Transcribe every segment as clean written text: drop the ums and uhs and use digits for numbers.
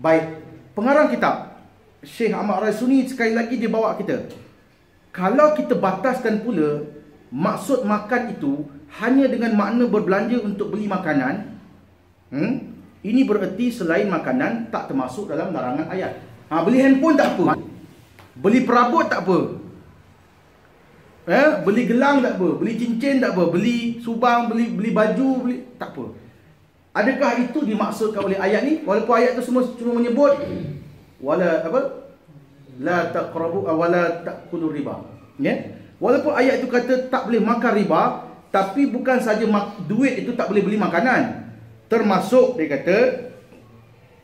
Baik, pengarang kitab Syekh Ahmad Raisuni sekali lagi dia bawa kita, kalau kita bataskan pula maksud makan itu hanya dengan makna berbelanja untuk beli makanan, ini bererti selain makanan tak termasuk dalam larangan ayat. Beli handphone tak apa, beli perabot tak apa, beli gelang tak apa, beli cincin tak apa, beli subang, beli baju, tak apa. Adakah itu dimaksudkan oleh ayat ni? Walaupun ayat tu semua cuma menyebut wala la taqrabu wala ta'kulu riba. Ya? Walaupun ayat itu kata tak boleh makan riba, tapi bukan saja duit itu tak boleh beli makanan. Termasuk dia kata,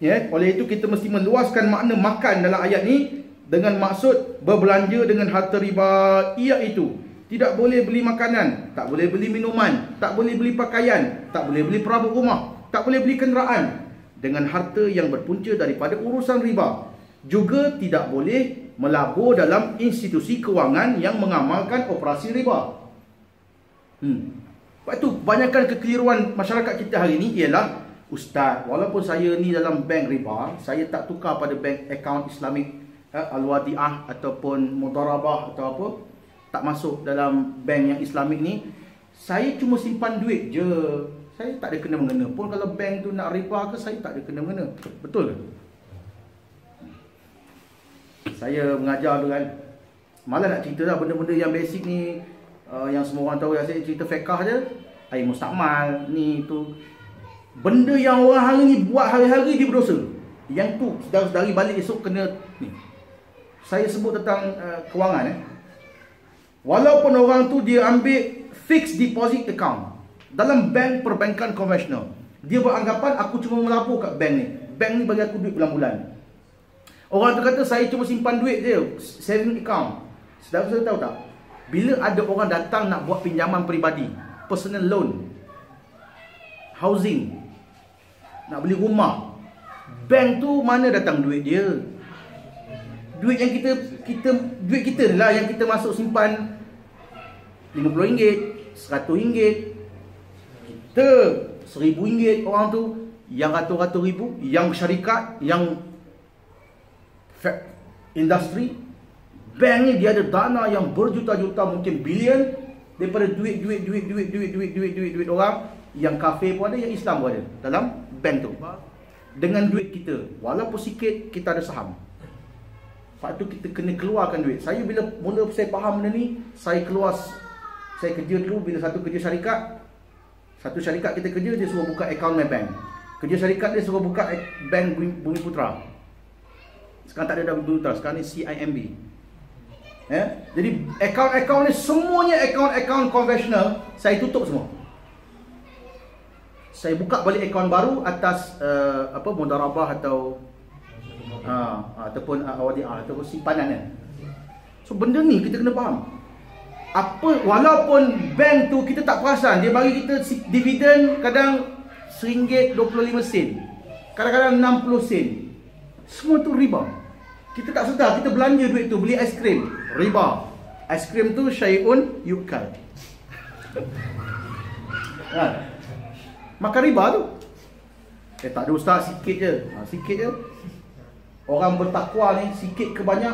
ya, oleh itu kita mesti meluaskan makna makan dalam ayat ni dengan maksud berbelanja dengan harta riba, iaitu tidak boleh beli makanan, tak boleh beli minuman, tak boleh beli pakaian, tak boleh beli perabot rumah, tak boleh beli kenderaan dengan harta yang berpunca daripada urusan riba. Juga tidak boleh melabur dalam institusi kewangan yang mengamalkan operasi riba. Sebab itu banyakkan kekeliruan masyarakat kita hari ini ialah, Ustaz, walaupun saya ni dalam bank riba, saya tak tukar pada bank account Islamik, Al-Wadi'ah ataupun Mudarabah atau apa, tak masuk dalam bank yang Islamik ni, saya cuma simpan duit je, saya tak ada kena-mengena pun kalau bank tu nak riba ke, saya tak ada kena-mengena. Betul ke? Saya mengajar tu kan, malah nak cerita lah benda-benda yang basic ni, yang semua orang tahu. Saya cerita fiqah je, air mustakmal ni tu, benda yang orang hari ni buat hari-hari dia berdosa. Yang tu saudara-saudari balik esok kena ni. Saya sebut tentang kewangan. Walaupun orang tu dia ambil fixed deposit account dalam bank perbankan konvensional, dia beranggapan aku cuma melabur kat bank ni, bank ni bagi aku duit bulan-bulan. Orang tu kata saya cuma simpan duit je, saving account. Saudara-saudara tahu tak, bila ada orang datang nak buat pinjaman peribadi, personal loan, housing, nak beli rumah, bank tu mana datang duit dia? Duit yang duit kita lah yang kita masuk simpan, RM50, RM100, kita RM1,000 orang tu, yang ratus-ratus ribu, yang syarikat, yang industri, bank ni dia ada dana yang berjuta-juta, mungkin bilion daripada duit orang. Yang kafir pun ada, yang Islam pun ada dalam bank tu. Dengan duit kita, walaupun sikit, kita ada saham. Sebab tu kita kena keluarkan duit. Saya bila mula saya faham benda ni, saya kerja dulu, bila satu syarikat kita kerja, dia suruh buka akaun Maybank. Kerja syarikat dia suruh buka bank Bumi Putra. Sekarang tak ada Bumi Putra, sekarang ni CIMB. Jadi akaun-akaun ni semuanya akaun-akaun konvensional, saya tutup semua. Saya buka balik akaun baru atas Mudarabah atau ataupun Wadi'ah ataupun simpanan kan. So benda ni kita kena faham. Walaupun bank tu kita tak perasan, dia bagi kita dividen kadang RM1.25, kadang-kadang 60 sen. Semua tu riba. Kita tak sedar, kita belanja duit tu beli aiskrim, riba. Aiskrim tu syai'un yukal. Makan riba tu. Tak ada ustaz, sikit je. Sikit je. Orang bertakwa ni, sikit ke banyak,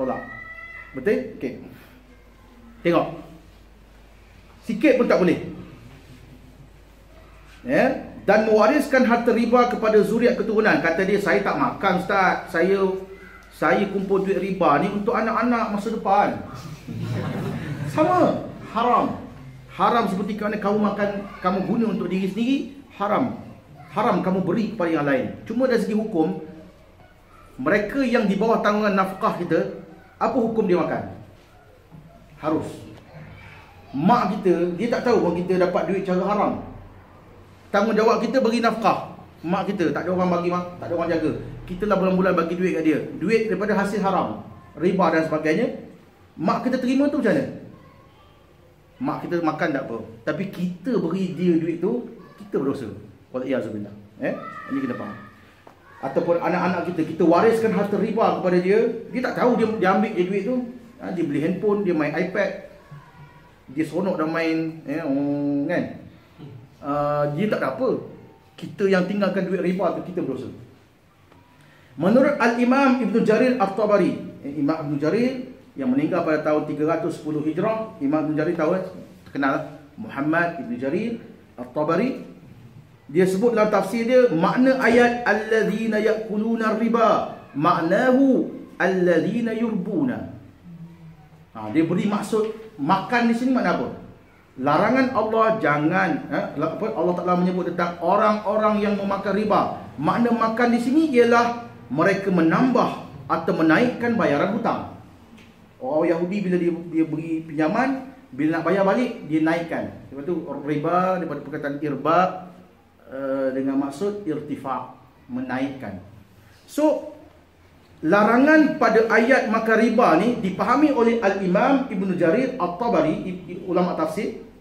tolak. Betul? Okey. Tengok. Sikit pun tak boleh. Dan mewariskan harta riba kepada zuriat keturunan. Kata dia, saya tak makan ustaz, saya kumpul duit riba ni untuk anak-anak masa depan. Sama, haram. Haram seperti kerana kamu makan, kamu guna untuk diri sendiri, haram. Haram kamu beri kepada yang lain. Cuma dari segi hukum, mereka yang di bawah tanggungan nafkah kita, apa hukum dia makan? Harus. Mak kita, dia tak tahu pun kita dapat duit cara haram. Tanggungjawab kita bagi nafkah mak kita, tak ada orang bagi, tak ada orang jaga. Kita lah bulan-bulan bagi duit kat dia, duit daripada hasil haram, riba dan sebagainya. Mak kita terima tu macam mana? Mak kita makan tak apa, tapi kita beri dia duit tu, kita berdosa. Wala'iyazubillah. Ini kita faham. Ataupun anak-anak kita wariskan harta riba kepada dia, dia tak tahu, dia ambil je duit tu, dia beli handphone, dia main iPad, dia seronok dah main, kan? Dia tak ada apa. Kita yang tinggalkan duit riba tu, kita berdosa. Menurut Al-Imam Ibn Jarir At-Tabari, Imam Ibn Jarir yang meninggal pada tahun 310 Hijrah, Imam Ibn Jarir tahu terkenal, Muhammad Ibn Jarir At-Tabari, dia sebut dalam tafsir dia, makna ayat alladzina ya'kuluna riba, maknahu alladzina yurbuna. Dia beri maksud makan di sini makna apa? Larangan Allah jangan, Allah Ta'ala menyebut tentang orang-orang yang memakan riba. Makna makan di sini ialah mereka menambah atau menaikkan bayaran hutang. Orang Yahudi bila dia beri pinjaman, bila nak bayar balik dia naikkan. Lepas tu riba daripada perkataan irba dengan maksud irtifa, menaikkan. So larangan pada ayat makan riba ni dipahami oleh Al-Imam Ibn Jarir At-Tabari, ulama tafsir.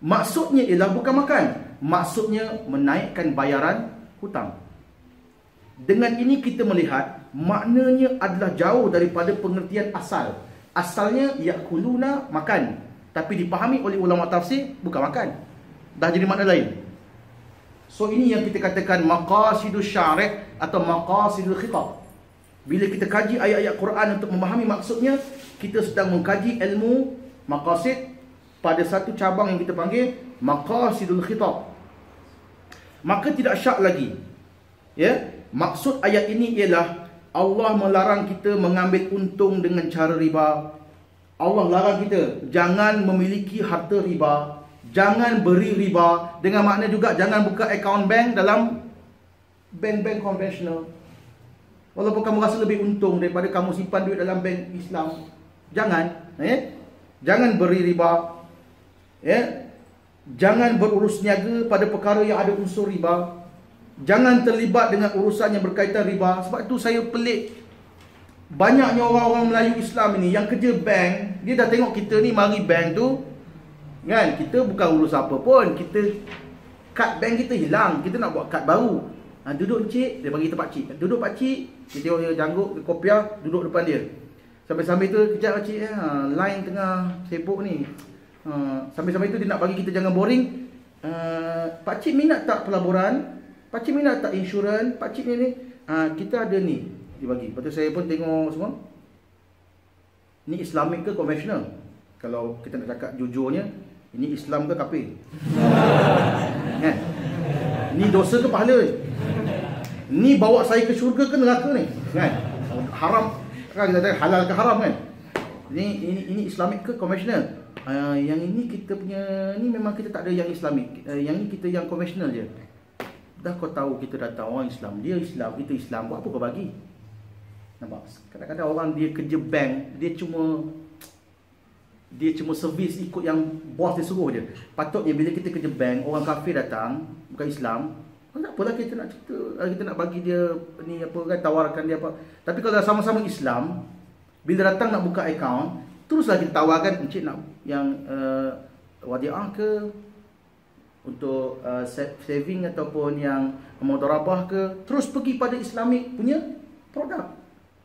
Maksudnya ialah bukan makan, maksudnya menaikkan bayaran hutang. Dengan ini kita melihat maknanya adalah jauh daripada pengertian asal. Asalnya yakuluna, makan, tapi dipahami oleh ulama tafsir bukan makan, dah jadi makna lain. So ini yang kita katakan maqasidus syari' atau maqasidul khitab. Bila kita kaji ayat-ayat Quran untuk memahami maksudnya, kita sedang mengkaji ilmu maqasid pada satu cabang yang kita panggil maqasidul khitab. Maka tidak syak lagi, ya, maksud ayat ini ialah Allah melarang kita mengambil untung dengan cara riba. Allah larang kita jangan memiliki harta riba, jangan beri riba. Dengan makna juga jangan buka akaun bank dalam bank-bank konvensional. Walaupun kamu rasa lebih untung daripada kamu simpan duit dalam bank Islam, jangan, jangan beri riba, jangan berurus niaga pada perkara yang ada unsur riba, jangan terlibat dengan urusan yang berkaitan riba. Sebab itu saya pelik, banyaknya orang-orang Melayu Islam ini yang kerja bank, dia dah tengok kita ni mari bank tu, kan, kita bukan urus apa pun, kita kad bank kita hilang, kita nak buat kad baru. Duduk encik, dia bagi tempat cik. Duduk pakcik, dia tengok dia jangguk, dia kopiah, duduk depan dia. Sambil-sambil tu, kejap pakcik, line tengah sibuk ni. Sambil-sambil tu dia nak bagi kita jangan boring. Pakcik minat tak pelaburan? Pakcik minat tak insurans? Pakcik ni, kita ada ni, dia bagi. Lepas tu saya pun tengok semua. Ni Islamic ke konvensional? Kalau kita nak cakap jujurnya, ini Islam ke kafir? Kan? Ni dosa ke pahala ni? Ni bawa saya ke syurga ke neraka ni? Kan? Haram, kan kita kata halal ke haram kan? Ini Islamic ke konvensional? Yang ini kita punya, ni memang kita tak ada yang Islamic. Yang ni kita yang konvensional je. Dah kau tahu kita datang orang Islam, dia Islam, kita Islam, buat apa kau bagi? Nampak? Kadang-kadang orang dia kerja bank, dia cuma servis ikut yang bos dia suruh je. Patutnya bila kita kerja bank, orang kafir datang, bukan Islam, tak apalah kita nak cerita, kita nak bagi dia ni apa kan, tawarkan dia apa. Tapi kalau sama-sama Islam, bila datang nak buka akaun, teruslah kita tawarkan, encik nak yang wadiah ke, untuk saving ataupun yang mudharabah ke, terus pergi pada Islamic punya produk.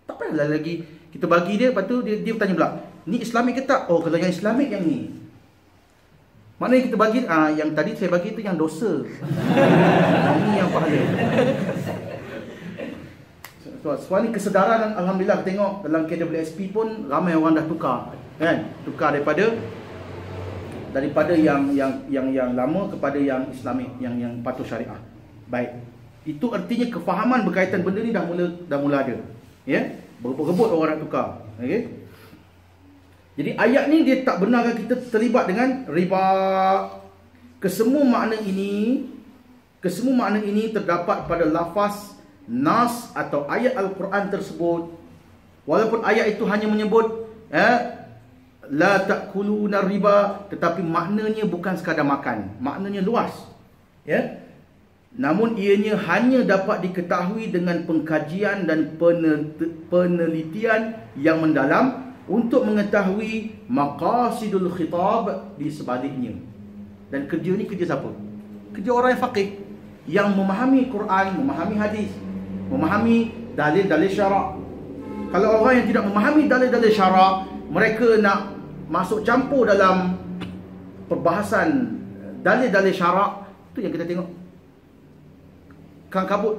Tak payahlah lagi kita bagi dia, lepas tu dia bertanya pula, ni Islamic ke tak? Oh, kalau yang Islamic yang ni. Maknanya kita bagi, yang tadi saya bagi tu yang dosa. Ini yang pahala. Soal ni kesedaran, alhamdulillah tengok dalam KWSP pun ramai orang dah tukar, kan? Tukar daripada yang lama kepada yang Islamik, yang patuh syariah. Baik. Itu artinya kefahaman berkaitan benda ni dah mula ada. Ya? Berebut-rebut orang nak tukar. Okey. Jadi ayat ni dia tak benarkan kita terlibat dengan riba. Kesemua makna ini terdapat pada lafaz nas atau ayat Al-Quran tersebut. Walaupun ayat itu hanya menyebut la ta'kuluna riba, tetapi maknanya bukan sekadar makan, maknanya luas, ya. Namun ianya hanya dapat diketahui dengan pengkajian dan penelitian yang mendalam untuk mengetahui maqasidul khitab di sebaliknya. Dan kerja ni kerja siapa? Kerja orang yang faqih, yang memahami Quran, memahami hadis, memahami dalil-dalil syarak. Kalau orang yang tidak memahami dalil-dalil syarak, mereka nak masuk campur dalam perbahasan dalil-dalil syarak, tu yang kita tengok kang kabut.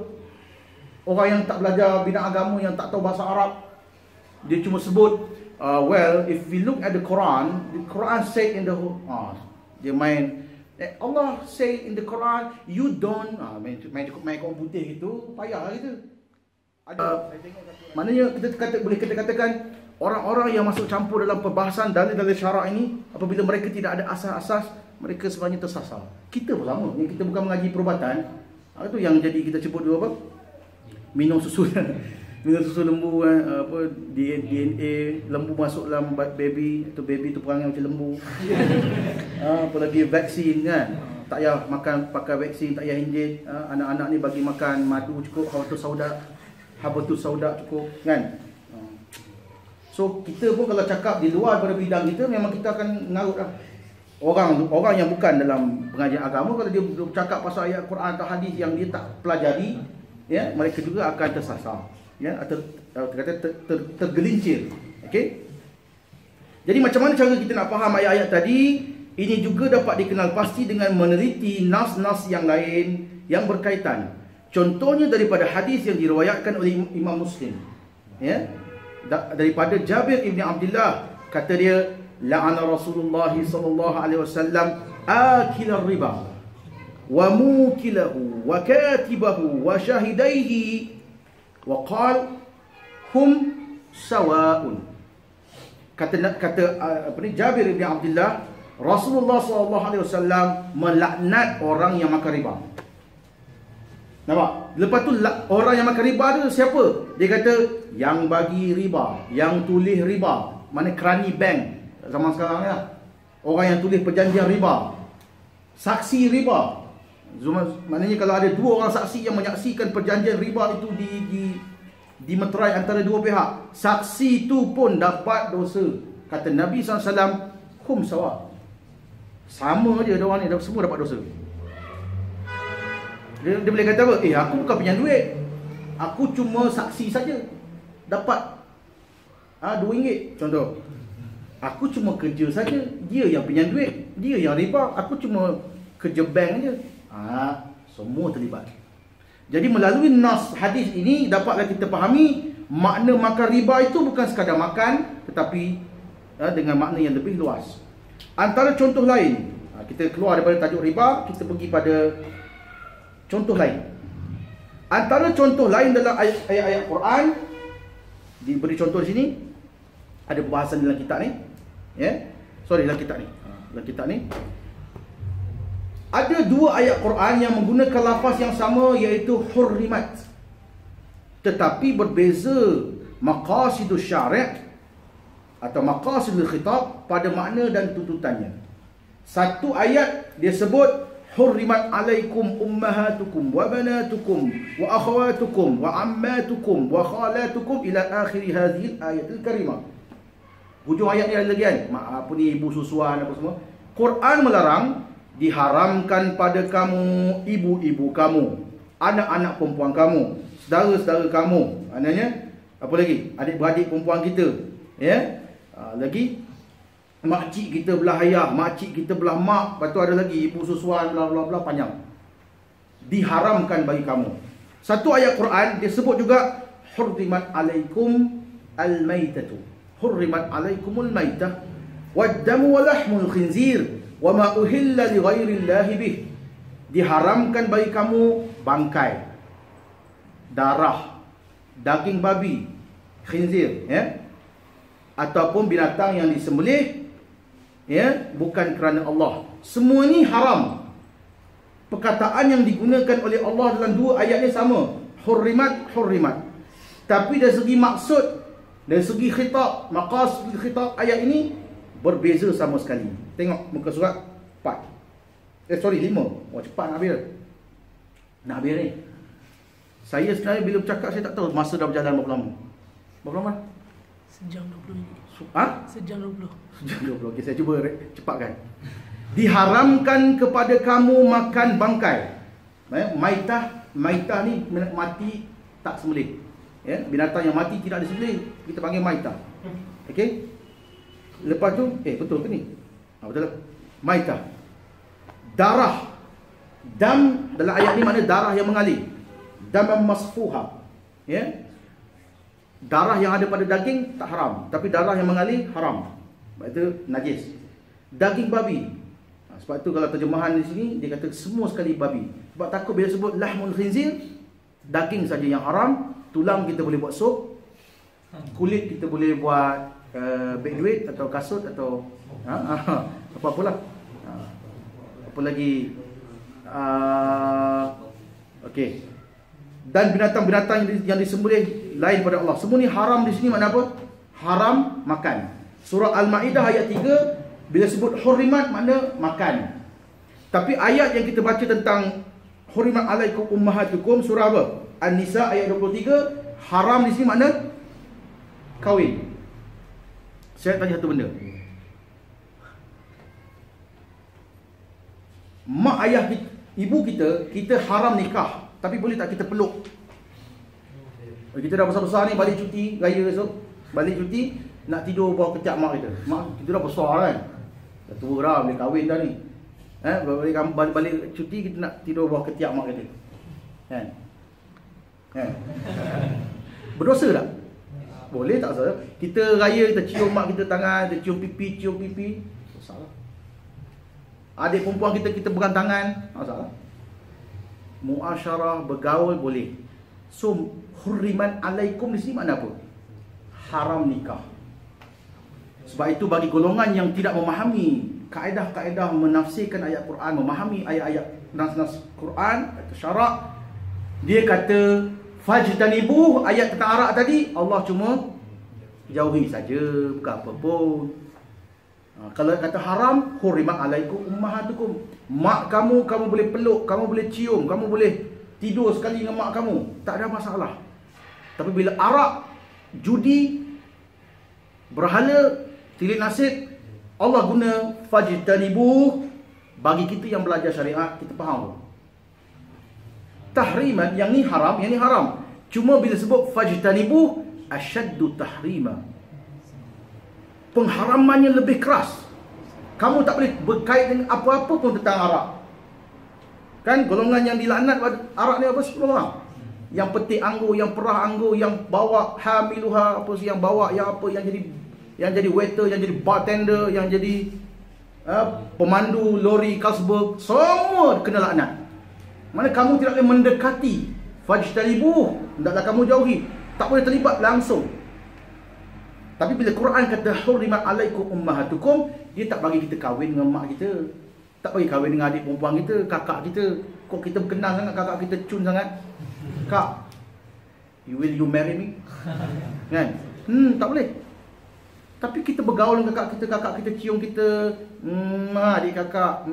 Orang yang tak belajar bidang agama, yang tak tahu bahasa Arab, dia cuma sebut, well, if we look at the Quran say in the whole, dia main, Allah say in the Quran, you don't, main komputer gitu, payah gitu. Maknanya boleh kita katakan orang-orang yang masuk campur dalam perbahasan dalil-dalil syarak ini, apabila mereka tidak ada asas-asas, mereka sebenarnya tersasar. Kita pun sama, yang kita bukan mengaji perubatan, itu yang jadi kita sebut dulu apa? Minum susu minum susu lembu, DNA lembu masuk dalam baby, atau baby tu perangai macam lembu. Apa lagi vaksin kan, tak payah makan pakai vaksin, tak payah injek. Anak-anak ni bagi makan madu cukup, habatus sauda cukup kan. So kita pun kalau cakap di luar daripada bidang kita, memang kita akan ngarut lah. Orang yang bukan dalam pengajian agama, kalau dia bercakap pasal ayat Quran atau hadis yang dia tak pelajari, ya, mereka juga akan tersasar, ya, atau tergelincir. Okey. Jadi macam mana cara kita nak faham ayat-ayat tadi? Ini juga dapat dikenal pasti dengan meneliti nas-nas yang lain yang berkaitan. Contohnya daripada hadis yang diriwayatkan oleh Imam Muslim, ya, daripada Jabir ibn Abdullah, kata dia, la'ana Rasulullah sallallahu alaihi wasallam akilar riba wa mukilahu wa katibahu wa shahidaihi wa qala hum sawa'un. Kata Jabir ibn Abdullah, Rasulullah sallallahu alaihi wasallam melaknat orang yang makan riba. Nampak? Lepas tu orang yang makan riba tu siapa? Dia kata yang bagi riba, yang tulis riba. Mana kerani bank zaman sekarang ya. Orang yang tulis perjanjian riba, saksi riba. Maknanya kalau ada dua orang saksi yang menyaksikan perjanjian riba itu dimeterai antara dua pihak, saksi itu pun dapat dosa. Kata Nabi SAW, hum sawa. Sama je orang ni, semua dapat dosa. Dia boleh kata apa? Aku bukan pinjam duit, aku cuma saksi saja, dapat RM2 contoh. Aku cuma kerja saja, dia yang pinjam duit, dia yang riba, aku cuma kerja bank je. Semua terlibat. Jadi melalui nas hadis ini dapatlah kita fahami makna makan riba itu bukan sekadar makan, tetapi dengan makna yang lebih luas. Antara contoh lain, kita keluar daripada tajuk riba, kita pergi pada contoh lain. Antara contoh lain dalam ayat-ayat Quran, diberi contoh di sini, ada perbahasan dalam kitab ni, ya. Dalam kitab ni ada dua ayat Quran yang menggunakan lafaz yang sama, iaitu hurrimat, tetapi berbeza maqasidus syari' atau maqasidul khitab pada makna dan tuntutannya. Satu ayat dia sebut hurrimat alaikum ummahatukum wa banatukum wa akhawatukum wa ammatukum wa khalatukum ila akhir hadhihi al-ayatil karimah. Hujung ayat ni ada lagi kan, ibu susuan apa semua. Quran melarang, diharamkan pada kamu ibu-ibu kamu, anak-anak perempuan kamu, saudara-saudara kamu, maknanya apa lagi, adik-beradik perempuan kita, ya. Lagi makcik kita belah ayah, makcik kita belah mak, lepas tu ada lagi ibu susuan, bla bla bla, panjang. Diharamkan bagi kamu. Satu ayat Quran dia sebut juga hurrimat alaikum al-maitatu, hurrimat alaikumul maitah wad-damu wa lahmul khinzir wa ma uhilla li ghairillahi bih. Diharamkan bagi kamu bangkai, darah, daging babi, khinzir, ya, ataupun binatang yang disembelih, ya, bukan kerana Allah. Semua ni haram. Perkataan yang digunakan oleh Allah dalam dua ayat ni sama, hurrimat, hurrimat. Tapi dari segi maksud, dari segi khitab, maqasid khitab ayat ini berbeza sama sekali. Tengok muka surat 4. 5. Cepat nak habis. Nak habis ni. Saya sebenarnya bila bercakap saya tak tahu masa dah berjalan berapa lama. Berapa lama? Sejam 20 minit. Sejam 20. Sejam 20. Okey, saya cuba cepatkan. Diharamkan kepada kamu makan bangkai. Maitah ni mati tak sembelih. Ya, binatang yang mati tidak disembelih kita panggil maitah. Okey. Lepas tu betul ke ni? Betul lah. Maitah. Darah. Dam dalam ayat ni makna darah yang mengalir. Dam masfuha. Ya. Darah yang ada pada daging tak haram, tapi darah yang mengalir haram. Sebab itu najis. Daging babi. Sebab tu kalau terjemahan di sini dia kata semua sekali babi. Sebab takut bila sebut lahmul khinzir, daging saja yang haram, tulang kita boleh buat sup, kulit kita boleh buat beg duit atau kasut atau apa-apalah. Apa lagi? Okey. Dan binatang-binatang yang disembelih lain pada Allah. Semua ni haram di sini makna apa? Haram makan. Surah Al-Maidah ayat 3 bila sebut hurimat makna makan. Tapi ayat yang kita baca tentang hurimat alaikum ummahatukum surah apa? An-Nisa ayat 23, haram di sini makna kahwin. Saya tanya satu benda. Mak ayah kita, ibu kita haram nikah, tapi boleh tak kita peluk? Kita dah besar-besar ni, balik cuti raya esok, balik cuti nak tidur bawah ketiak mak kita. Mak kita dah besar kan, dah tua dah, boleh kahwin dah ni. Balik cuti kita nak tidur bawah ketiak mak kita, kan? Berdosa tak? Boleh tak salah? Kita raya, kita cium mak kita tangan, kita cium pipi, tak salah. Adik perempuan kita pegang tangan, tak salah. Muasyarah, bergaul boleh. So hurriman alaikum di sini makna apa? Haram nikah. Sebab itu bagi golongan yang tidak memahami kaedah-kaedah menafsirkan ayat Quran, memahami ayat-ayat nas-nas Quran atau syarak, dia kata fajtanibuh, ayat tentang arak tadi Allah cuma jauhi saja, bukan apa pun. Kalau kata haram, hurimat alaikum ummahatukum, mak kamu boleh peluk, kamu boleh cium, kamu boleh tidur sekali dengan mak kamu, tak ada masalah. Tapi bila arak, judi, berhala, tilik nasib, Allah guna fajtanibuh. Bagi kita yang belajar syariat, kita faham tahriman, yang ni haram, yang ni haram. Cuma bila sebut fajtanibuh, asyaddu tahrima, pengharamannya lebih keras. Kamu tak boleh berkait dengan apa-apa pun tentang arak. Kan golongan yang dilaknat arak ni apa? 10 orang. Yang petik anggur, yang perah anggur, yang bawa hamiluha, apa sih, yang bawa, yang apa, yang jadi waiter, yang jadi bartender, yang jadi pemandu lori Carlsberg, semua kena laknat. Mana kamu tidak boleh mendekati. Fajtanibuh, hendaklah kamu jauhi. Tak boleh terlibat langsung. Tapi bila Quran kata hurrimat alaikum ummahatukum, dia tak bagi kita kahwin dengan mak kita, tak bagi kahwin dengan adik perempuan kita, kakak kita. Kok kita berkenan sangat, kakak kita cun sangat. Kak, will you marry me? Kan? Tak boleh. Tapi kita bergaul dengan kakak kita cium kita, adik kakak,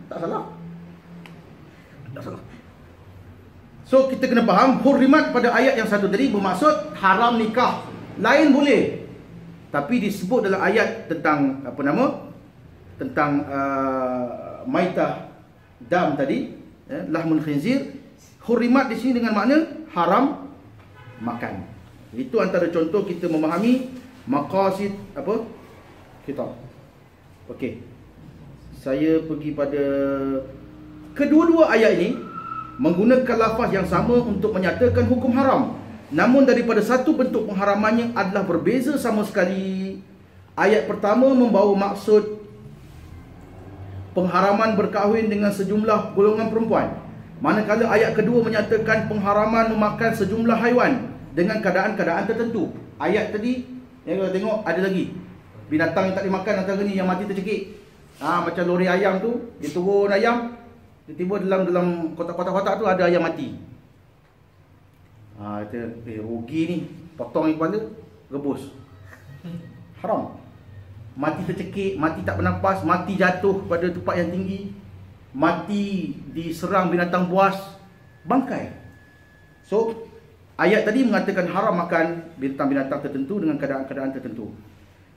tak salah. Tak salah. So kita kena faham hurrimat pada ayat yang satu tadi bermaksud haram nikah. Lain boleh, tapi disebut dalam ayat tentang apa nama, tentang maitah dam tadi, lahmul khinzir, hurrimat di sini dengan makna haram makan. Itu antara contoh kita memahami maqasid apa kitab. Okey, saya pergi pada kedua-dua ayat ini menggunakan lafaz yang sama untuk menyatakan hukum haram. Namun daripada satu bentuk pengharamannya adalah berbeza sama sekali. Ayat pertama membawa maksud pengharaman berkahwin dengan sejumlah golongan perempuan, manakala ayat kedua menyatakan pengharaman memakan sejumlah haiwan dengan keadaan-keadaan tertentu. Ayat tadi yang kita tengok ada lagi binatang yang tak dimakan, antara ni yang mati tercekik. Macam lori ayam tu, dia turun ayam, tiba-tiba dalam kotak-kotak tu ada ayam mati. Kata, rugi ni, potong kepala, rebus. Haram. Mati tercekik, mati tak bernafas, mati jatuh pada tempat yang tinggi, mati diserang binatang buas, bangkai. So, ayat tadi mengatakan haram makan binatang-binatang tertentu dengan keadaan-keadaan tertentu.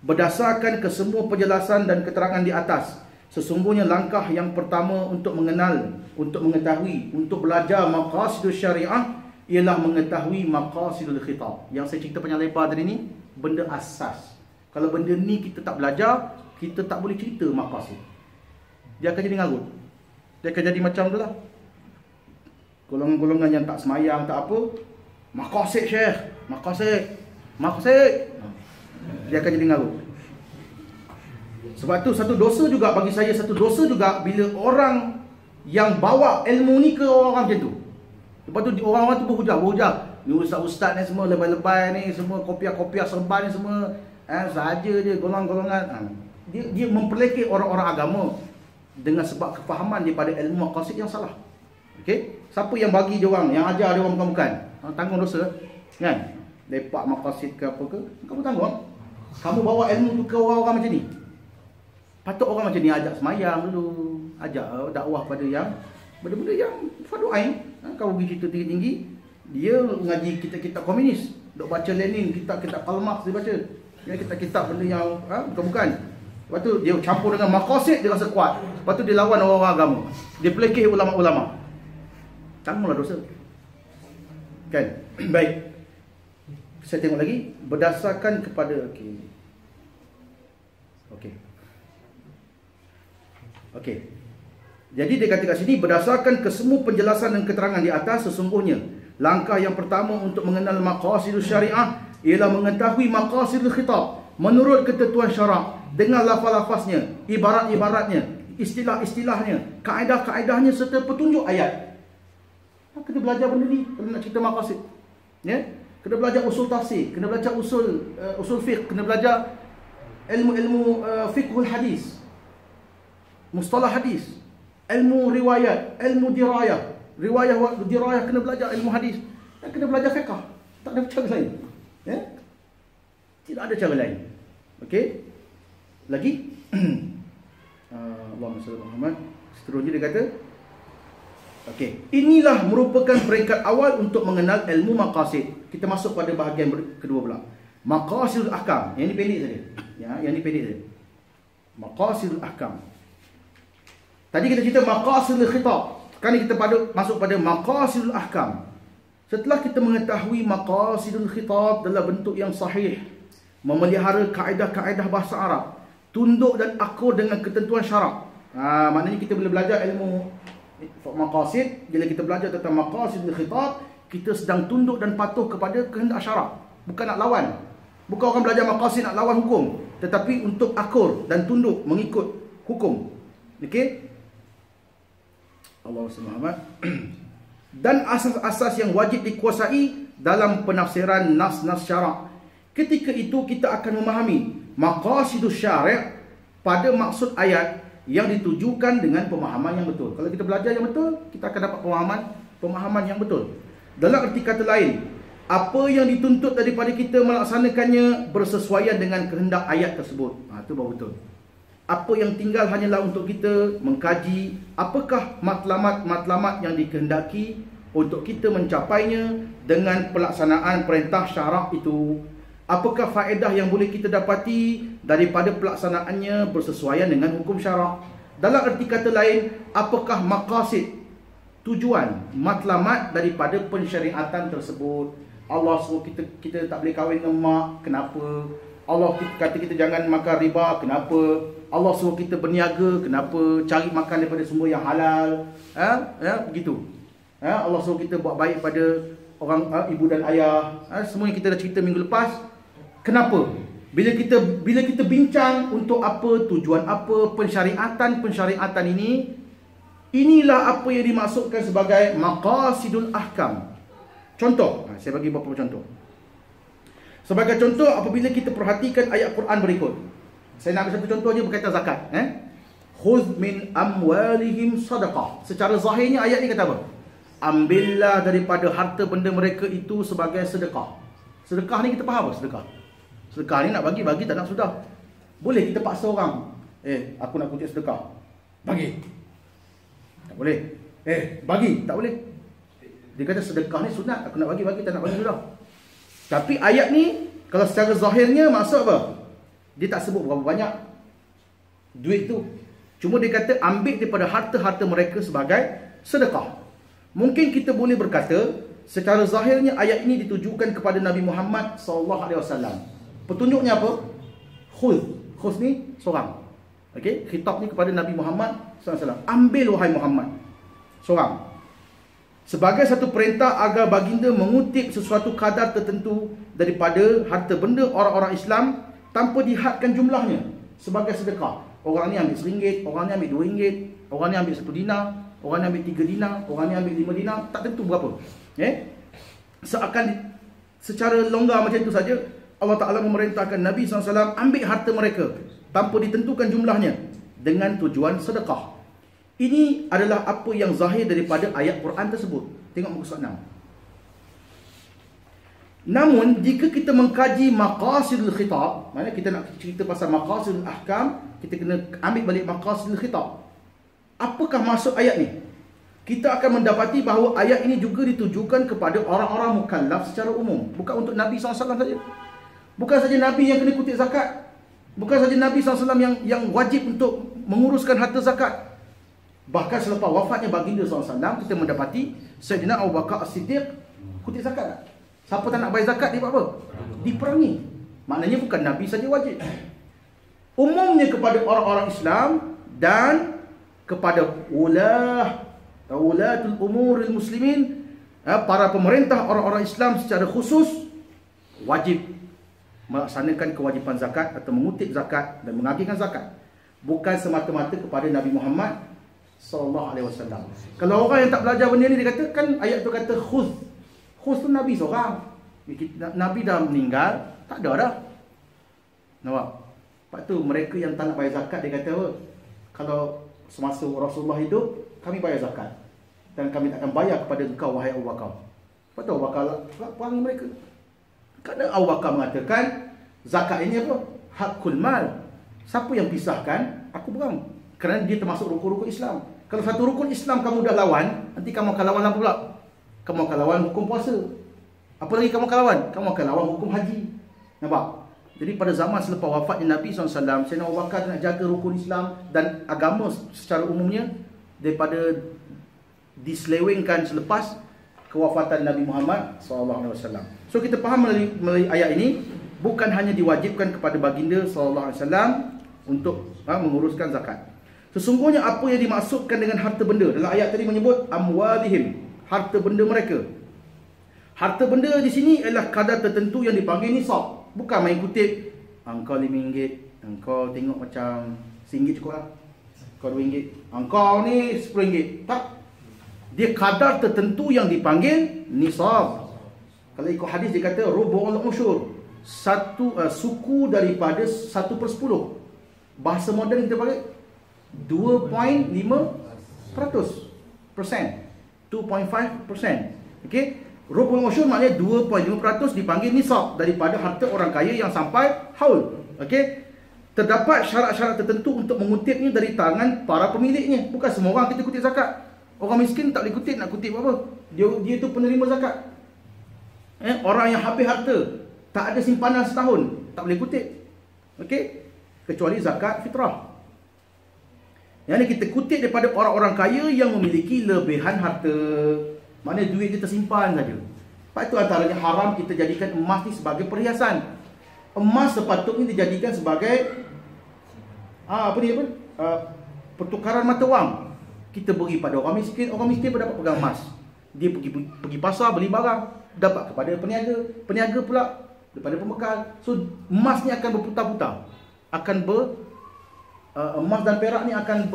Berdasarkan kesemua penjelasan dan keterangan di atas, sesungguhnya langkah yang pertama untuk mengenal, untuk mengetahui, untuk belajar maqasidus syariah ialah mengetahui maqasidul khitab. Yang saya cerita panjang lebar tadi ni, benda asas. Kalau benda ni kita tak belajar, kita tak boleh cerita maqasid. Dia akan jadi ngarut. Dia akan jadi macam tu lah. Golongan-golongan yang tak semayang, tak apa, Maqasid Syekh, maqasid. Dia akan jadi ngarut. Sebab tu satu dosa juga bagi saya, satu dosa juga bila orang yang bawa ilmu ni ke orang macam tu. Lepas tu orang-orang tu berhujah. Ni ustaz-ustaz ni semua lebay-lebay ni, semua kopiah-kopiah serban ni semua sahaja je golongan-golongan. Dia memperlekeh orang-orang agama dengan sebab kefahaman daripada ilmu maqasid yang salah. Okey, siapa yang bagi dia orang, yang ajar dia orang bukan-bukan, tanggung dosa kan? Lepak maqasid ke apa ke, kamu tanggung. Kamu bawa ilmu tu ke orang-orang macam ni. Patut orang macam ni ajak semayang dulu, ajak dakwah pada yang benda-benda yang fardu ain. Kau pergi cerita tinggi-tinggi, dia ngaji kitab-kitab komunis, dok baca Lenin, kitab-kitab Karl Marx dia baca. Dia kitab-kitab benda yang bukan-bukan. Lepas tu dia campur dengan maqasid, dia rasa kuat. Lepas tu dia lawan orang-orang agama. Dia pelekeh ulama-ulama. Tanggunglah dosa. Kan? Baik. Saya tengok lagi berdasarkan kepada Okey. Jadi dia kata kat sini, berdasarkan kesemua penjelasan dan keterangan di atas, sesungguhnya langkah yang pertama untuk mengenal maqasidus syariah ialah mengetahui maqasidul khitab menurut ketentuan syarak dengan lafaz-lafaznya, ibarat-ibaratnya, istilah-istilahnya, kaedah-kaedahnya serta petunjuk ayat. Kena belajar benda ni kalau nak cerita maqasid. Ya? Kena belajar usul tafsir, kena belajar usul fiqh, kena belajar ilmu-ilmu fiqhul hadis, mustalah hadis, ilmu riwayat, ilmu dirayah, dirayah kena belajar ilmu hadis, dan kena belajar fiqh. Tak ada cara lain. Ya? Tidak ada cara lain. Okey? Lagi Allahumma salli ala Muhammad. Seterusnya dia kata, okey, inilah merupakan peringkat awal untuk mengenal ilmu maqasid. Kita masuk pada bahagian kedua pula. Maqasidul ahkam. Yang ni pendek saja. Ya, yang ni pendek saja. Maqasidul ahkam. Tadi kita cerita maqasidul khitab. Sekarang ni kita masuk pada maqasidul ahkam. Setelah kita mengetahui maqasidul khitab dalam bentuk yang sahih, memelihara kaedah-kaedah bahasa Arab, tunduk dan akur dengan ketentuan syarak. Maknanya kita boleh belajar ilmu maqasid. Bila kita belajar tentang maqasidul khitab, kita sedang tunduk dan patuh kepada kehendak syarak. Bukan nak lawan. Bukan orang belajar maqasid nak lawan hukum, tetapi untuk akur dan tunduk mengikut hukum. Okey? Allahu Muhammad. Dan asas-asas yang wajib dikuasai dalam penafsiran nas-nas syarak. Ketika itu kita akan memahami maqasidus syari' pada maksud ayat yang ditujukan dengan pemahaman yang betul. Kalau kita belajar yang betul, kita akan dapat pemahaman yang betul. Dalam erti kata lain, apa yang dituntut daripada kita melaksanakannya bersesuaian dengan kehendak ayat tersebut. Itu baru betul. Apa yang tinggal hanyalah untuk kita mengkaji apakah matlamat-matlamat yang dikehendaki untuk kita mencapainya dengan pelaksanaan perintah syarak itu. Apakah faedah yang boleh kita dapati daripada pelaksanaannya bersesuaian dengan hukum syarak. Dalam erti kata lain, apakah maqasid, tujuan, matlamat daripada pensyariatan tersebut. Allah suruh kita tak boleh kahwin dengan mak, kenapa? Allah kata kita jangan makan riba, kenapa? Allah suruh kita berniaga, kenapa? Cari makan daripada sumber yang halal. Begitu. Allah suruh kita buat baik pada orang ibu dan ayah. Semua yang kita dah cerita minggu lepas. Kenapa? Bila kita bincang untuk apa, tujuan apa, pensyariatan ini, inilah apa yang dimaksudkan sebagai maqasidul ahkam. Contoh, saya bagi beberapa contoh. Sebagai contoh, apabila kita perhatikan ayat Quran berikut. Saya nak ambil satu contoh je berkaitan zakat. Khudh min amwalihim sadaqah. Secara zahirnya ayat ni kata apa? Ambillah daripada harta benda mereka itu sebagai sedekah. Sedekah ni kita faham apa sedekah? Sedekah ni nak bagi, tak nak sudah. Boleh kita paksa orang. Aku nak kutip sedekah. Bagi. Tak boleh. Bagi. Tak boleh. Dia kata sedekah ni sunat. Aku nak bagi, tak nak bagi sudah. Tapi ayat ni, kalau secara zahirnya maksud apa? Dia tak sebut berapa banyak duit tu. Cuma dia kata ambil daripada harta-harta mereka sebagai sedekah. Mungkin kita boleh berkata, secara zahirnya ayat ini ditujukan kepada Nabi Muhammad SAW. Petunjuknya apa? Khudh ni seorang. Okey, khitab ni kepada Nabi Muhammad SAW. Ambil wahai Muhammad. Seorang. sebagai satu perintah agar baginda mengutip sesuatu kadar tertentu daripada harta benda orang-orang Islam tanpa dihadkan jumlahnya sebagai sedekah. Orang ni ambil RM1, orang ni ambil RM2, orang ni ambil 1 dinar, orang ni ambil 3 dinar, orang ni ambil 5 dinar, tak tentu berapa. Seakan secara longgar macam itu saja, Allah Ta'ala memerintahkan Nabi SAW ambil harta mereka tanpa ditentukan jumlahnya dengan tujuan sedekah. Ini adalah apa yang zahir daripada ayat Quran tersebut. Tengok muka surat 6. Namun jika kita mengkaji maqasidul khitab, maknanya kita nak cerita pasal maqasidul ahkam, kita kena ambil balik maqasidul khitab. Apakah maksud ayat ni? Kita akan mendapati bahawa ayat ini juga ditujukan kepada orang-orang mukallaf secara umum, bukan untuk Nabi SAW saja. Bukan saja Nabi yang kena kutip zakat, bukan saja Nabi SAW yang wajib untuk menguruskan harta zakat. Bahkan selepas wafatnya baginda SAW, kita mendapati Sayyidina Abu Bakar As-Siddiq kutip zakat tak? Siapa tak nak bayar zakat, dia buat apa? Diperangi. Maknanya bukan Nabi saja wajib, umumnya kepada orang-orang Islam dan kepada ulatul umuril muslimin, para pemerintah orang-orang Islam secara khusus wajib melaksanakan kewajipan zakat atau mengutip zakat dan mengagihkan zakat. Bukan semata-mata kepada Nabi Muhammad SAW. Kalau orang yang tak belajar benda ni, dia kata kan ayat tu kata khuz. Khuz tu Nabi seorang. Nabi dah meninggal, tak ada dah. Nampak? Lepas tu mereka yang tak nak bayar zakat, dia kata kalau semasa Rasulullah hidup, kami bayar zakat dan kami takkan bayar kepada engkau wahai Abu Bakar. Lepas tu Abu Bakar perangi mereka. Kerana Abu Bakar mengatakan zakat ini apa? Hakul mal. Siapa yang pisahkan, aku berang. Kerana dia termasuk rukun-rukun Islam. Kalau satu rukun Islam kamu dah lawan, nanti kamu akan lawan apa pula? Kamu akan lawan hukum puasa. Apa lagi kamu akan lawan? Kamu akan lawan hukum haji. Nampak? Jadi pada zaman selepas wafatnya Nabi SAW, Sayyidina Abu Bakar nak jaga rukun Islam dan agama secara umumnya daripada diselewengkan selepas kewafatan Nabi Muhammad SAW. So kita faham melalui ayat ini, bukan hanya diwajibkan kepada baginda SAW untuk menguruskan zakat. Sesungguhnya apa yang dimaksudkan dengan harta benda, dalam ayat tadi menyebut amwalihim, harta benda mereka. Harta benda di sini adalah kadar tertentu yang dipanggil nisab. Bukan main kutip, engkau RM5, engkau tengok macam RM1 cukup lah, engkau RM2, engkau ni RM10. Tak. Dia kadar tertentu yang dipanggil nisab. Kalau ikut hadis dia kata rubu'ul usyur, suku daripada 1/10. Bahasa moden kita panggil 2.5%. 2.5%. Okey? Rubu'ul usyur maknanya 2.5% dipanggil nisab daripada harta orang kaya yang sampai haul. Okey? Terdapat syarat-syarat tertentu untuk mengutipnya dari tangan para pemiliknya. Bukan semua orang kita kutip zakat. Orang miskin tak boleh kutip, nak kutip apa? Dia tu penerima zakat. Orang yang habis harta, tak ada simpanan setahun, tak boleh kutip. Okey? Kecuali zakat fitrah. Yang ni kita kutip daripada orang-orang kaya yang memiliki lebihan harta. Maknanya duit dia tersimpan saja. Lepas itu antaranya haram kita jadikan emas ni sebagai perhiasan. Emas sepatutnya dijadikan sebagai pertukaran mata wang. Kita beri pada orang miskin pun dapat pegang emas. Dia pergi pasar beli barang, dapat kepada peniaga, peniaga pula daripada pembekal. So emas ni akan berputar-putar. Emas dan perak ni akan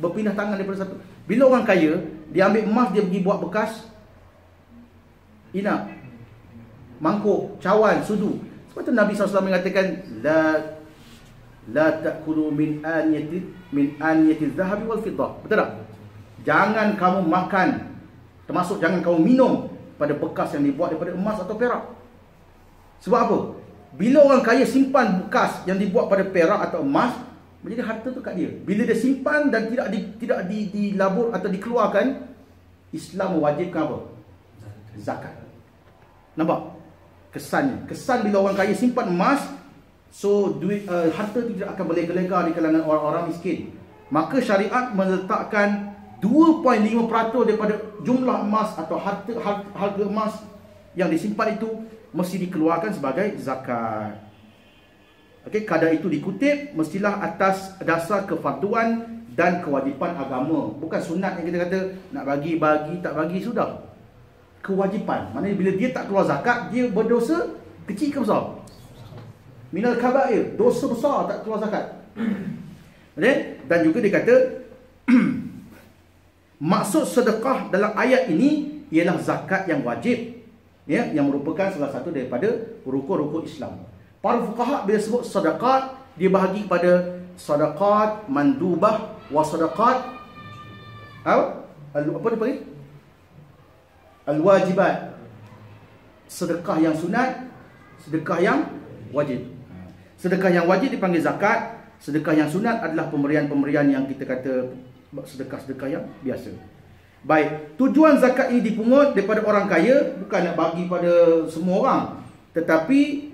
berpindah tangan daripada satu. Bila orang kaya, dia ambil emas, dia pergi buat bekas inak, mangkuk, cawan, sudu. Sebab tu Nabi SAW mengatakan la ta'kulu min aniyati zahabi wal fiddah. Betul tak? Jangan kamu makan, termasuk jangan kamu minum pada bekas yang dibuat daripada emas atau perak. Sebab apa? Bila orang kaya simpan bekas yang dibuat pada perak atau emas, menjadi harta tu kat dia. Bila dia simpan dan tidak dilabur atau dikeluarkan, Islam mewajibkan apa? Zakat. Nampak? Kesannya. Kesan bila orang kaya simpan emas, so harta tu tidak akan berlega-lega di kalangan orang-orang miskin. Maka syariat meletakkan 2.5% daripada jumlah emas atau harga emas yang disimpan itu mesti dikeluarkan sebagai zakat. Okey, kadar itu dikutip mestilah atas dasar kefarduan dan kewajipan agama. Bukan sunat yang kita kata nak bagi, tak bagi, sudah. Kewajipan. Maknanya bila dia tak keluar zakat, dia berdosa kecil ke besar? Minal kabair, dosa besar tak keluar zakat. Dan juga dia kata maksud sedekah dalam ayat ini ialah zakat yang wajib, ya, yang merupakan salah satu daripada rukun-rukun Islam. Para fuqaha bila sebut sedekah, dia bahagi pada sedekah mandubah wa sedekah apa dia panggil? Al-wajibat. Sedekah yang sunat, sedekah yang wajib. Sedekah yang wajib dipanggil zakat, sedekah yang sunat adalah pemberian-pemberian yang kita kata sedekah-sedekah yang biasa. Baik, tujuan zakat ini dipungut daripada orang kaya bukan nak bagi pada semua orang, tetapi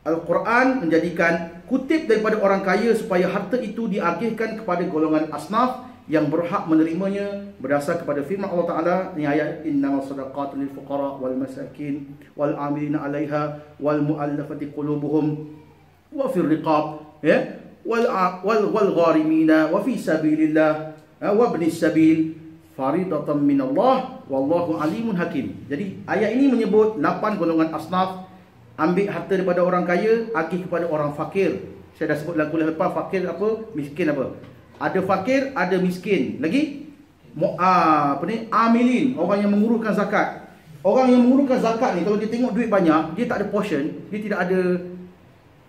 Al-Quran menjadikan kutip daripada orang kaya supaya harta itu diagihkan kepada golongan asnaf yang berhak menerimanya berdasar kepada firman Allah Ta'ala ni ayat innamas sadaqatu lil fuqara wal masakin wal amilina 'alaiha wal mu'allafati qulubuhum wa fir riqab, ya, wal gharimina wa fi sabilillah wa ibnis sabil faridatan minallah wallahu alimun hakim. Jadi ayat ini menyebut 8 golongan asnaf. Ambil harta daripada orang kaya, agih kepada orang fakir. Saya dah sebut dalam kuliah lepas, fakir apa, miskin apa. Ada fakir, ada miskin. Lagi amilin, orang yang menguruskan zakat. Orang yang menguruskan zakat ni, kalau dia tengok duit banyak, dia tak ada portion, dia tidak ada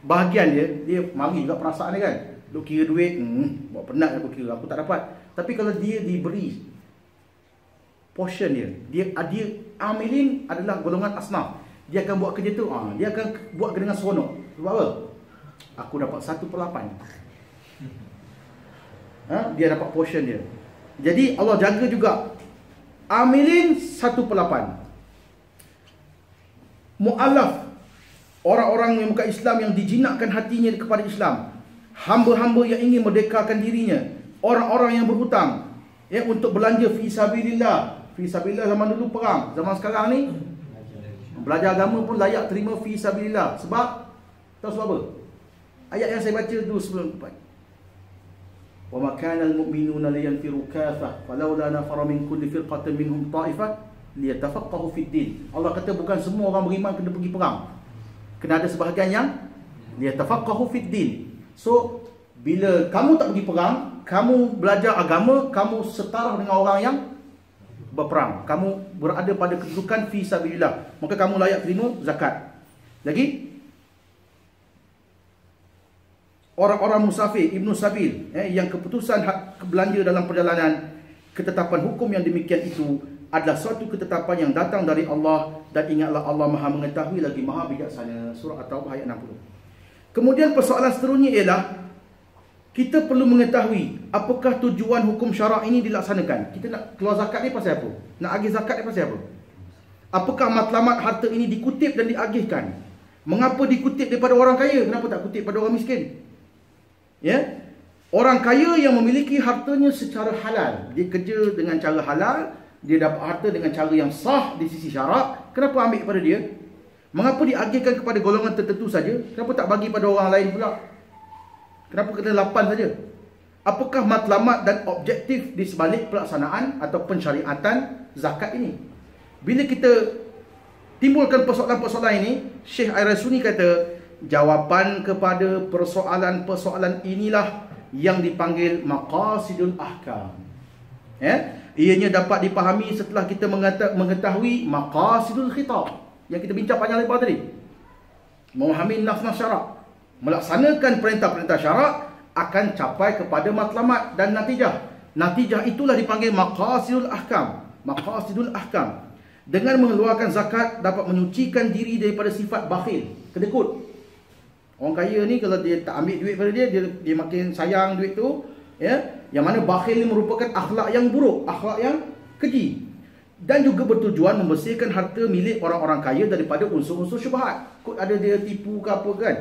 bahagian dia mari juga perasaan dia kan. Duk kira duit, buat penat aku kira, aku tak dapat. Tapi kalau dia diberi portion dia amilin adalah golongan asnaf. Dia akan buat kerja tu, dia akan buat dengan seronok. Sebab apa? Aku dapat 1/8. Dia dapat portion dia. Jadi Allah jaga juga. Amilin 1/8. Mu'allaf, orang-orang yang bukan Islam yang dijinakkan hatinya kepada Islam. Hamba-hamba yang ingin merdekakan dirinya. Orang-orang yang berhutang, ya, untuk belanja fi sabilillah. Fi sabilillah zaman dulu perang. Zaman sekarang ni belajar agama pun layak terima fi sabilillah. Sebab tahu sebab apa? Ayat yang saya baca tu sebelum tepat. Wa ma kana al-mu'minuna liyanfiru kaffah falawla nafara min kulli firqatin minhum ta'ifah liyatafaqahu fid din. Allah kata bukan semua orang beriman kena pergi perang. Kena ada sebahagian yang liyatafaqahu fid din. So bila kamu tak pergi perang, kamu belajar agama, kamu setara dengan orang yang berperang. Kamu berada pada kedudukan fi sabilillah, maka kamu layak terima zakat. Lagi orang-orang musafir, ibnu sabil, yang keputusan hak belanja dalam perjalanan, ketetapan hukum yang demikian itu adalah suatu ketetapan yang datang dari Allah, dan ingatlah Allah Maha mengetahui lagi Maha bijaksana. Surah At-Taubah ayat 60. Kemudian persoalan seterusnya ialah kita perlu mengetahui apakah tujuan hukum syarak ini dilaksanakan. Kita nak keluar zakat ni pasal apa? Nak agih zakat ni pasal apa? Apakah matlamat harta ini dikutip dan diagihkan? Mengapa dikutip daripada orang kaya? Kenapa tak kutip pada orang miskin? Ya? Orang kaya yang memiliki hartanya secara halal, dia kerja dengan cara halal, dia dapat harta dengan cara yang sah di sisi syarak, kenapa ambil kepada dia? Mengapa diagihkan kepada golongan tertentu saja? Kenapa tak bagi pada orang lain pula? Kenapa kena 8 saja? Apakah matlamat dan objektif di sebalik pelaksanaan atau pensyariatan zakat ini? Bila kita timbulkan persoalan-persoalan ini, Syekh Al-Rasuni kata, jawapan kepada persoalan-persoalan inilah yang dipanggil maqasidul ahkam. Ianya dapat dipahami setelah kita mengetahui maqasidul khitab yang kita bincang panjang lebar tadi. Memahami nafs-nafs syarak, melaksanakan perintah-perintah syarak akan capai kepada matlamat dan natijah. Natijah itulah dipanggil maqasidul ahkam. Maqasidul ahkam. Dengan mengeluarkan zakat dapat menyucikan diri daripada sifat bakhil, kedekut. Orang kaya ni kalau dia tak ambil duit pada dia makin sayang duit tu, ya. Yang mana bakhil ni merupakan akhlak yang buruk, akhlak yang keji. Dan juga bertujuan membersihkan harta milik orang-orang kaya daripada unsur-unsur syubhat. Kod ada dia tipu ke apa kan.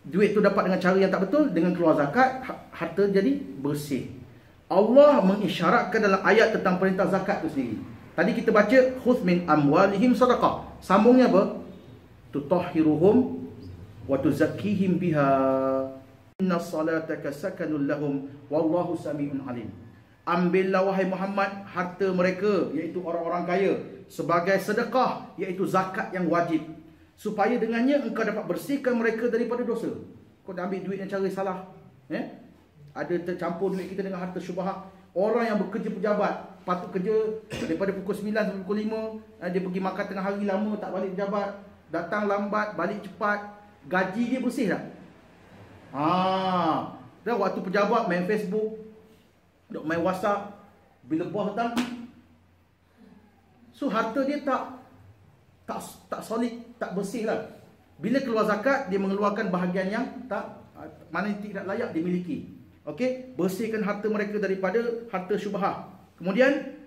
Duit tu dapat dengan cara yang tak betul, dengan keluar zakat harta jadi bersih. Allah mengisyaratkan dalam ayat tentang perintah zakat tu sendiri. Tadi kita baca khudz min amwalihim sadaqah. Sambungnya apa? Tutahhiruhum wa tuzakkihim biha. inna salataka sakanul lahum wallahu sami'un alim. Ambillah wahai Muhammad harta mereka, iaitu orang-orang kaya, sebagai sedekah, iaitu zakat yang wajib, supaya dengannya engkau dapat bersihkan mereka daripada dosa. Kau dah ambil duit yang cara salah, ada tercampur duit kita dengan harta syubhat. Orang yang bekerja pejabat patut kerja daripada pukul 9 sampai pukul 5, dia pergi makan tengah hari lama, tak balik pejabat, datang lambat, balik cepat, gaji dia bersih tak? Dan waktu pejabat main Facebook, main WhatsApp, bila bos datang, so harta dia tak solid, tak bersih lah. Bila keluar zakat, dia mengeluarkan bahagian yang mana tidak layak dimiliki. Okey, bersihkan harta mereka daripada harta syubhat. Kemudian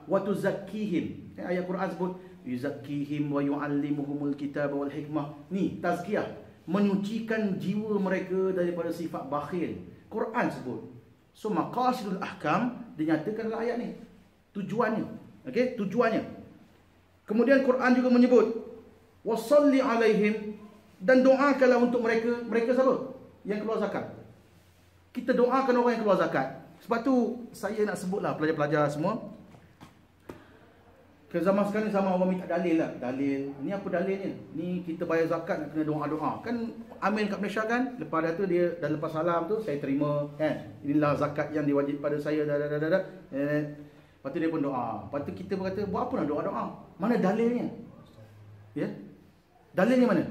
wa tuzakkihim. Ayat Quran sebut yuzakkihim wa yuallimuhumul kitaba wal hikmah. Ni tazkiyah, menyucikan jiwa mereka daripada sifat bakhil. Quran sebut. So maqasidul ahkam dinyatakan dalam ayat ni. Tujuannya. Okey, tujuannya. Kemudian Quran juga menyebut wasalli alaihim, dan doakanlah untuk mereka. Mereka siapa? Yang keluar zakat. Kita doakan orang yang keluar zakat. Sebab tu saya nak sebutlah pelajar-pelajar semua, ke zaman sekarang ni sama orang minta dalil lah. Dalil, ni apa dalilnya? Ni kita bayar zakat nak kena doa-doa. Kan amin kat Malaysia kan, lepas dah tu dia dah lepas salam tu, saya terima kan, inilah zakat yang diwajib pada saya, lepas tu dia pun doa. Lepas tu kita pun kata, buat apa nak doa-doa? Mana dalilnya? Ya, dalilnya mana?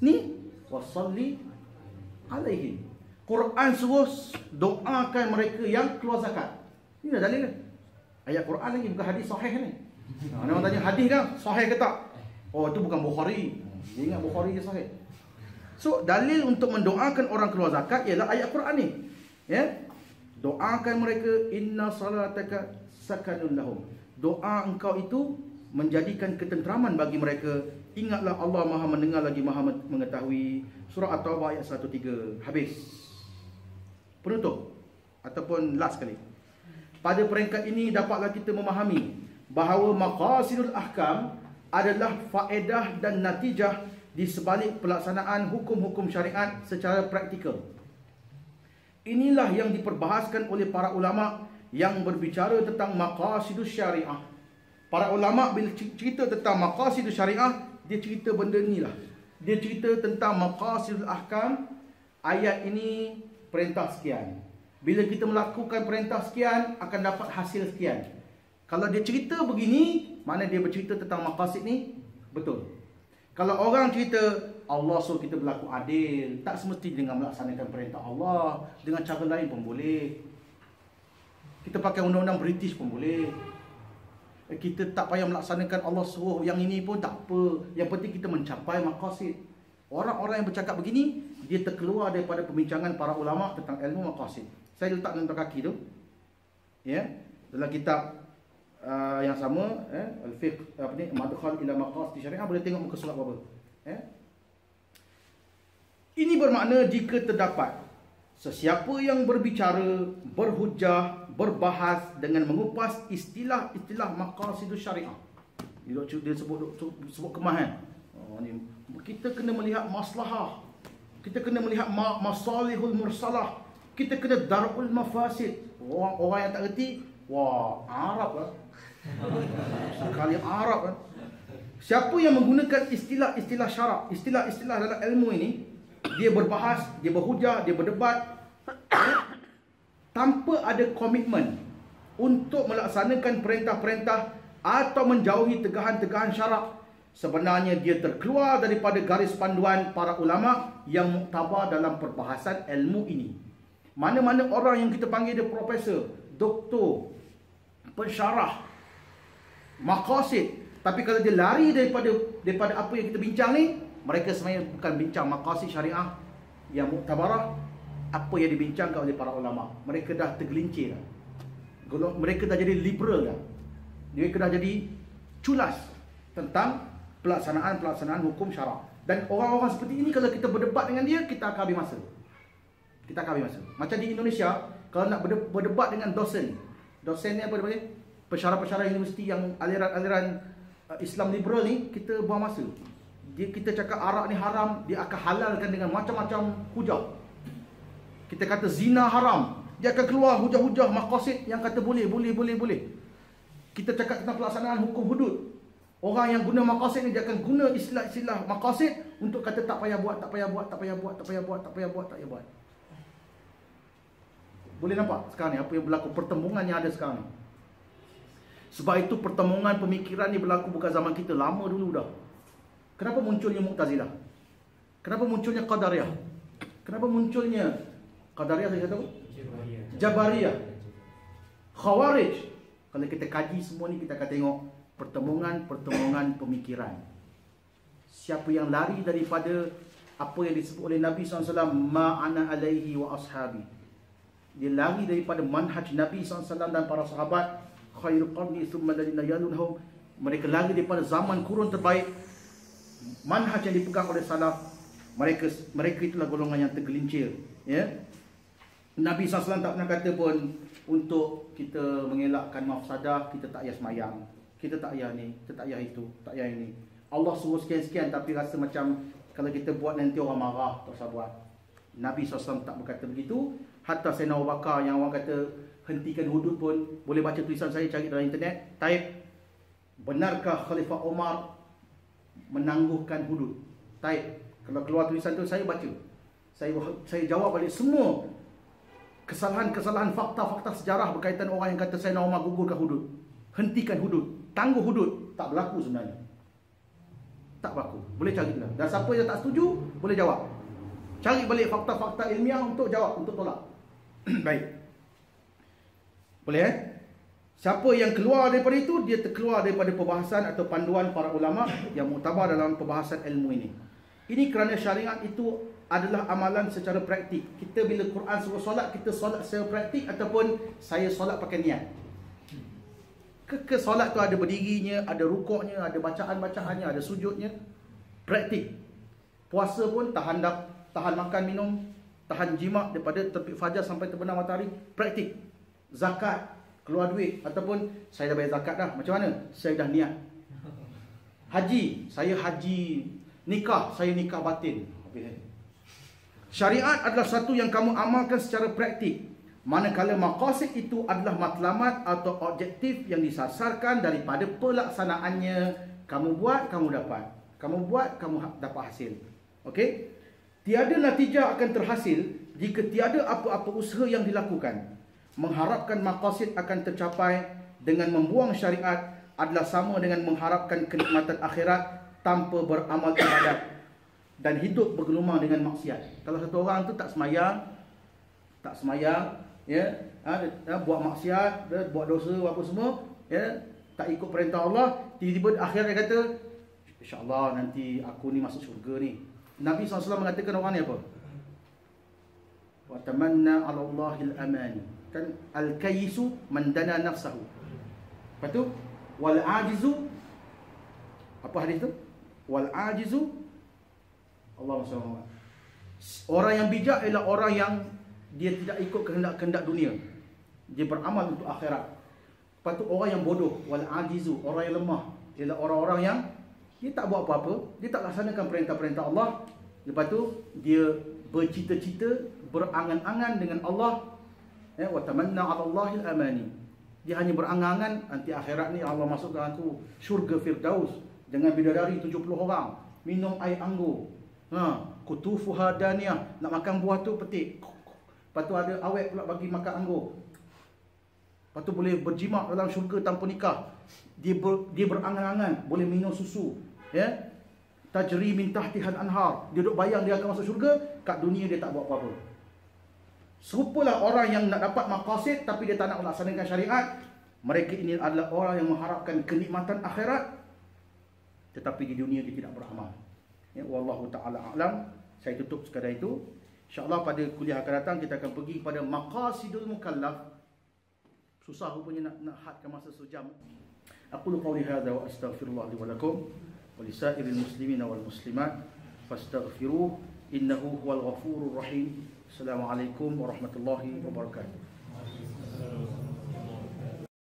Ni wasalli alaihim. Quran suruh doakan mereka yang keluar zakat. Ini dah dalil. Ayat Quran lagi, bukan hadis sahih ni. Orang tanya hadis kan sahih ke tak? Oh, itu bukan Bukhari. Dia ingat Bukhari je sahih. So dalil untuk mendoakan orang keluar zakat ialah ayat Quran ni. Ya. Doakan mereka, inna salataka sakanun lahum. Doa engkau itu menjadikan ketenteraman bagi mereka. Ingatlah Allah Maha mendengar lagi Maha mengetahui. Surah At-Taubah ayat 103. Habis. Penutup ataupun last kali. Pada peringkat ini dapatlah kita memahami bahawa maqasidul ahkam adalah faedah dan natijah di sebalik pelaksanaan hukum-hukum syariat secara praktikal. Inilah yang diperbahaskan oleh para ulama yang berbicara tentang maqasidus syariah. Para ulama bila cerita tentang maqasidus syariah, dia cerita benda ni lah. Dia cerita tentang maqasidul ahkam. Ayat ini perintah sekian. Bila kita melakukan perintah sekian, akan dapat hasil sekian. Kalau dia cerita begini, mana dia bercerita tentang maqasid ni? Betul. Kalau orang cerita Allah suruh kita berlaku adil, tak semesti dengan melaksanakan perintah Allah, dengan cara lain pun boleh. Kita pakai undang-undang British pun boleh. Kita tak payah melaksanakan Allah suruh yang ini pun tak apa. Yang penting kita mencapai maqasid. Orang-orang yang bercakap begini, dia terkeluar daripada pembincangan para ulama tentang ilmu maqasid. Saya letak dalam kaki tu, ya, dalam kitab yang sama, al-fiqh madkhal ila maqasid syariah, boleh tengok muka surat berapa. Ini bermakna jika terdapat sesiapa yang berbicara, berhujah, berbahas dengan mengupas istilah-istilah maqasidus syariah. Dia sebut kemahan. Kita kena melihat maslahah. Kita kena melihat masalihul mursalah. Kita kena darul mafasid. Orang yang tak reti, wah, Arab lah. Sekali Arab lah. Siapa yang menggunakan istilah-istilah syarak, istilah-istilah dalam ilmu ini, dia berbahas, dia berhujah, dia berdebat, tanpa ada komitmen untuk melaksanakan perintah-perintah atau menjauhi tegahan-tegahan syarak, sebenarnya dia terkeluar daripada garis panduan para ulama yang muktabar dalam perbahasan ilmu ini. Mana-mana orang yang kita panggil dia profesor, doktor, pensyarah maqasid, tapi kalau dia lari daripada apa yang kita bincang ni, mereka sebenarnya bukan bincang maqasid syariah yang muktabarah, apa yang dibincangkan oleh para ulama. Mereka dah tergelincir dah. Mereka dah jadi liberal dah. Mereka dah jadi culas tentang pelaksanaan hukum syarak. Dan orang-orang seperti ini, kalau kita berdebat dengan dia, kita akan habis masa. Macam di Indonesia, kalau nak berdebat dengan dosen ni apa dia panggil? Pensyarah-pensyarah universiti yang aliran-aliran Islam liberal ni, kita buang masa. kita cakap arak ni haram, dia akan halalkan dengan macam-macam hujah. Kita kata zina haram, dia akan keluar hujah-hujah maqasid yang kata boleh. Kita cakap tentang pelaksanaan hukum hudud. Orang yang guna maqasid ni, dia akan guna istilah-istilah maqasid untuk kata tak payah buat. Boleh nampak sekarang ni apa yang berlaku, pertembungan yang ada sekarang ni. Sebab itu pertembungan pemikiran ni berlaku bukan zaman kita, lama dulu dah. Kenapa munculnya Mu'tazilah? Kenapa munculnya Qadariyah? Kenapa munculnya Qadariyah saya kata apa? Jabariyah, Khawarij. Kalau kita kaji semua ni, kita akan tengok pertembungan pemikiran. Siapa yang lari daripada apa yang disebut oleh Nabi SAW, ma'ana alaihi wa ashabi, dia lari daripada manhaj Nabi SAW dan para sahabat, khairul qarni thumma alladhina yalunhum. Mereka lari daripada zaman kurun terbaik, manhaj yang dipegang oleh salaf. Mereka itulah golongan yang tergelincir, ya. Nabi SAW tak pernah kata pun untuk kita mengelakkan mafsadah, kita tak payah semayang, kita tak payah ni, kita tak payah itu, tak payah ini. Allah suruh sekian-sekian, tapi rasa macam kalau kita buat nanti orang marah, tak usah buat. Nabi SAW tak berkata begitu. Hatta Sayyidina Abu Bakar yang orang kata hentikan hudud pun, boleh baca tulisan saya, cari dalam internet, type, benarkah Khalifah Umar menangguhkan hudud? Type. Kalau keluar tulisan tu, saya baca. Saya jawab balik semua kesalahan-kesalahan fakta-fakta sejarah berkaitan orang yang kata Sayyidina Umar gugurkan hudud, hentikan hudud, tangguh hudud. Tak berlaku sebenarnya. Tak berlaku. Boleh cari lah. Dan siapa yang tak setuju, boleh jawab. Cari balik fakta-fakta ilmiah untuk jawab, untuk tolak. Baik. Boleh Siapa yang keluar daripada itu, dia terkeluar daripada perbahasan atau panduan para ulama yang muktabar dalam perbahasan ilmu ini. Ini kerana syariat itu adalah amalan secara praktik. Kita bila Quran suruh solat, kita solat secara praktik, ataupun saya solat pakai niat. Ke solat tu ada berdirinya, ada rukuknya, ada bacaan-bacaannya, ada sujudnya. Praktik. Puasa pun tahan makan minum, tahan jima daripada terbit fajar sampai terbenam matahari. Praktik. Zakat, keluar duit, ataupun saya dah bayar zakat dah, macam mana? Saya dah niat. Haji, saya haji. Nikah, saya nikah batin. Syariat adalah satu yang kamu amalkan secara praktik, manakala maqasid itu adalah matlamat atau objektif yang disasarkan daripada pelaksanaannya. Kamu buat, kamu dapat. Kamu buat, kamu dapat hasil. Okey? Tiada natijah akan terhasil jika tiada apa-apa usaha yang dilakukan. Mengharapkan maqasid akan tercapai dengan membuang syariat adalah sama dengan mengharapkan kenikmatan akhirat tanpa beramal ibadat dan hidup bergelumang dengan maksiat. Kalau satu orang tu tak semayang, ya, buat maksiat, buat dosa apa semua, ya, tak ikut perintah Allah, tiba-tiba akhir dia kata, insya-Allah nanti aku ni masuk syurga ni. Nabi SAW mengatakan orang ni apa? Wa tamanna 'ala Allahil amani. Kan al-kayyisu man dana nafsahu. Lepas tu wal ajizu, apa hadis tu? Wal ajizu Allah SWT. Orang yang bijak ialah orang yang dia tidak ikut kehendak-kehendak dunia, dia beramal untuk akhirat. Lepas tu orang yang bodoh, wal ajizu, orang yang lemah, ialah orang-orang yang dia tak buat apa-apa, dia tak laksanakan perintah-perintah Allah. Lepas tu dia bercita-cita, berangan-angan dengan Allah, wa tamanna 'ala Allahil amani. Dia hanya berangan-angan nanti akhirat ni Allah masukkan aku syurga Firdaus dengan bidadari 70 orang, minum air anggur, kutufuha daniyah, nak makan buah tu petik. Lepas tu ada awet pula bagi makan anggur. Lepas tu boleh berjimat dalam syurga tanpa nikah. Dia berangan-angan boleh minum susu, ya. Tajri min tahtihal anhar. Dia duduk bayang dia akan masuk syurga, kat dunia dia tak buat apa-apa. Serupalah orang yang nak dapat maqasid tapi dia tak nak melaksanakan syariat. Mereka ini adalah orang yang mengharapkan kenikmatan akhirat tetapi di dunia dia tidak beramal. Ya, wallahu taala a'lam. Saya tutup sekadar itu. Insya-Allah pada kuliah akan datang kita akan pergi kepada maqasidul mukallaf. Susah rupanya nak hadkan masa sejam. Aqulu qawli hadza wa astaghfirullah li wa lakum wa lisairil muslimin wal muslimat fastaghfiruh innahu huwal ghafurur rahim. Assalamualaikum warahmatullahi wabarakatuh.